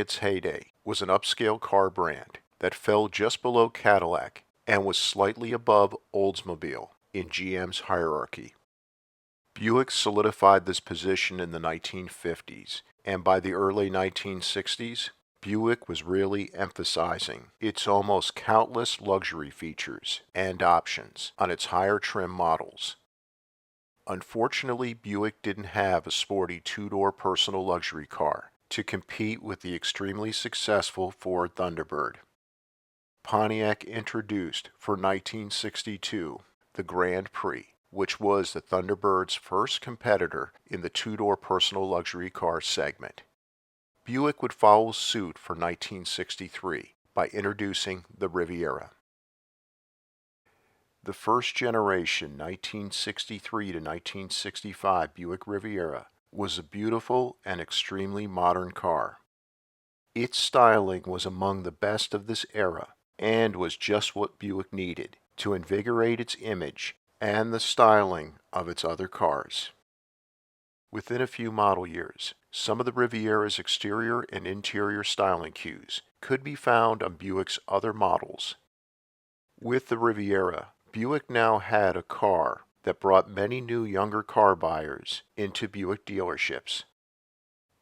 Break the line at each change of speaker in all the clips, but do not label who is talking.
its heyday, was an upscale car brand that fell just below Cadillac and was slightly above Oldsmobile in GM's hierarchy. Buick solidified this position in the 1950s, and by the early 1960s, Buick was really emphasizing its almost countless luxury features and options on its higher trim models. Unfortunately, Buick didn't have a sporty two-door personal luxury car to compete with the extremely successful Ford Thunderbird. Pontiac introduced for 1962 the Grand Prix, which was the Thunderbird's first competitor in the two-door personal luxury car segment. Buick would follow suit for 1963 by introducing the Riviera. The first generation 1963 to 1965 Buick Riviera was a beautiful and extremely modern car. Its styling was among the best of this era and was just what Buick needed to invigorate its image and the styling of its other cars. Within a few model years, some of the Riviera's exterior and interior styling cues could be found on Buick's other models. With the Riviera, Buick now had a car that brought many new younger car buyers into Buick dealerships.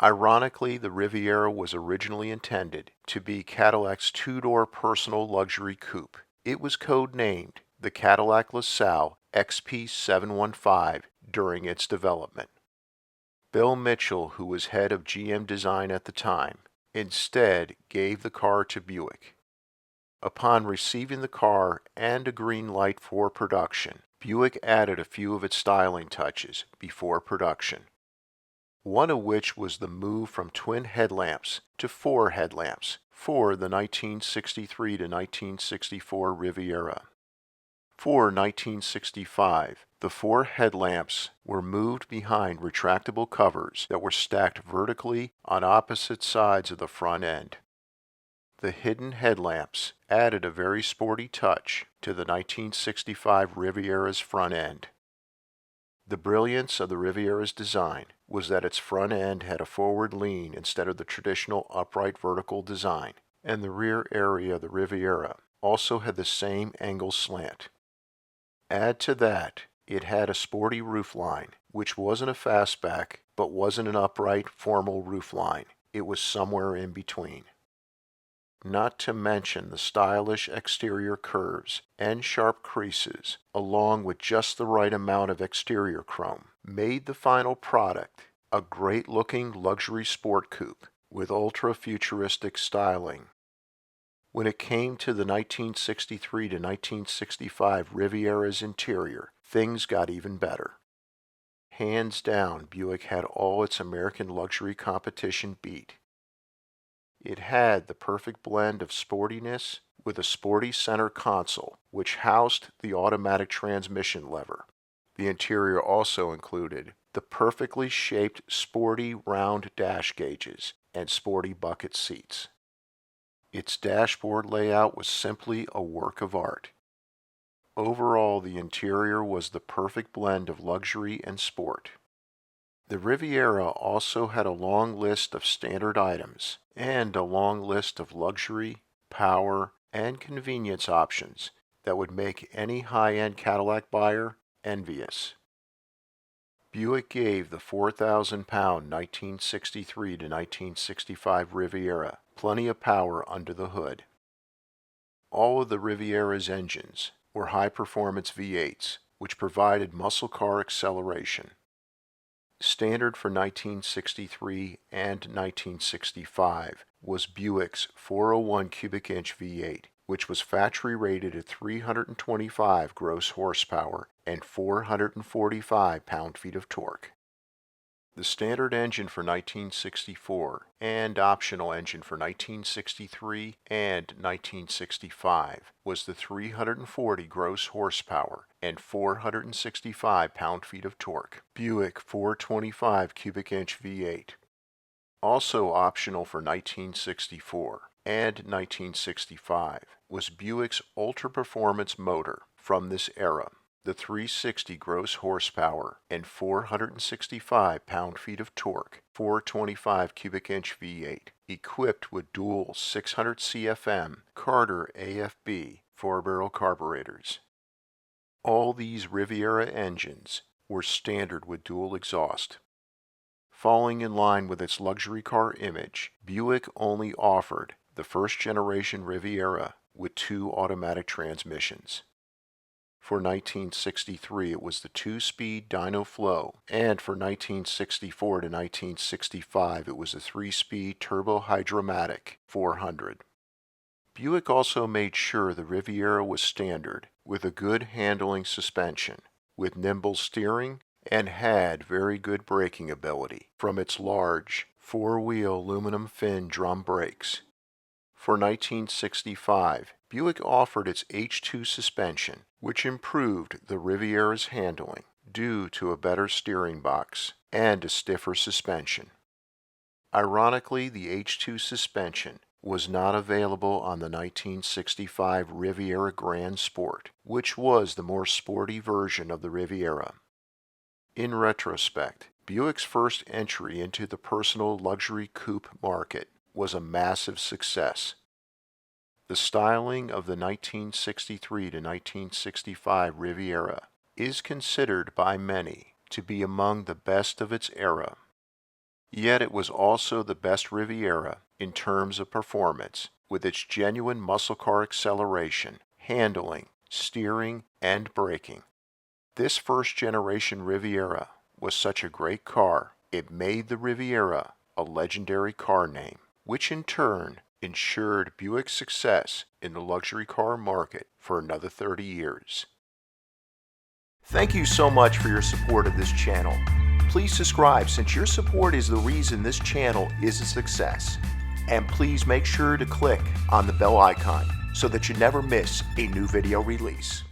Ironically, the Riviera was originally intended to be Cadillac's two-door personal luxury coupe. It was codenamed the Cadillac LaSalle XP715 during its development. Bill Mitchell, who was head of GM design at the time, instead gave the car to Buick. Upon receiving the car and a green light for production, Buick added a few of its styling touches before production, one of which was the move from twin headlamps to four headlamps for the 1963 to 1964 Riviera. For 1965, the four headlamps were moved behind retractable covers that were stacked vertically on opposite sides of the front end. The hidden headlamps added a very sporty touch to the 1965 Riviera's front end. The brilliance of the Riviera's design was that its front end had a forward lean instead of the traditional upright vertical design, and the rear area of the Riviera also had the same angle slant. Add to that, it had a sporty roofline, which wasn't a fastback, but wasn't an upright, formal roofline. It was somewhere in between. Not to mention the stylish exterior curves and sharp creases, along with just the right amount of exterior chrome, made the final product a great-looking luxury sport coupe with ultra-futuristic styling. When it came to the 1963 to 1965 Riviera's interior, things got even better. Hands down, Buick had all its American luxury competition beat. It had the perfect blend of sportiness with a sporty center console, which housed the automatic transmission lever. The interior also included the perfectly shaped sporty round dash gauges and sporty bucket seats. Its dashboard layout was simply a work of art. Overall, the interior was the perfect blend of luxury and sport. The Riviera also had a long list of standard items and a long list of luxury, power, and convenience options that would make any high-end Cadillac buyer envious. Buick gave the 4,000-pound 1963 to 1965 Riviera plenty of power under the hood. All of the Riviera's engines were high-performance V8s, which provided muscle car acceleration. Standard for 1963 and 1965 was Buick's 401 cubic inch V8, which was factory rated at 325 gross horsepower and 445 pound-feet of torque. The standard engine for 1964 and optional engine for 1963 and 1965 was the 340 gross horsepower and 465 pound-feet of torque Buick 425 cubic inch V8. Also optional for 1964 and 1965 was Buick's ultra-performance motor from this era, the 360 gross horsepower and 465 pound-feet of torque 425 cubic inch V8, equipped with dual 600 CFM Carter AFB 4-barrel carburetors. All these Riviera engines were standard with dual exhaust. Falling in line with its luxury car image, Buick only offered the first-generation Riviera with 2 automatic transmissions. For 1963, it was the 2-speed Dyno Flow, and for 1964 to 1965, it was the 3-speed Turbo Hydromatic 400. Buick also made sure the Riviera was standard with a good handling suspension, with nimble steering, and had very good braking ability from its large 4-wheel aluminum fin drum brakes. For 1965, Buick offered its H2 suspension, which improved the Riviera's handling due to a better steering box and a stiffer suspension. Ironically, the H2 suspension was not available on the 1965 Riviera Grand Sport, which was the more sporty version of the Riviera. In retrospect, Buick's first entry into the personal luxury coupe market was a massive success. The styling of the 1963 to 1965 Riviera is considered by many to be among the best of its era. Yet it was also the best Riviera in terms of performance, with its genuine muscle car acceleration, handling, steering, and braking. This first-generation Riviera was such a great car, it made the Riviera a legendary car name, which in turn ensured Buick's success in the luxury car market for another 30 years. Thank you so much for your support of this channel. Please subscribe, since your support is the reason this channel is a success. And please make sure to click on the bell icon so that you never miss a new video release.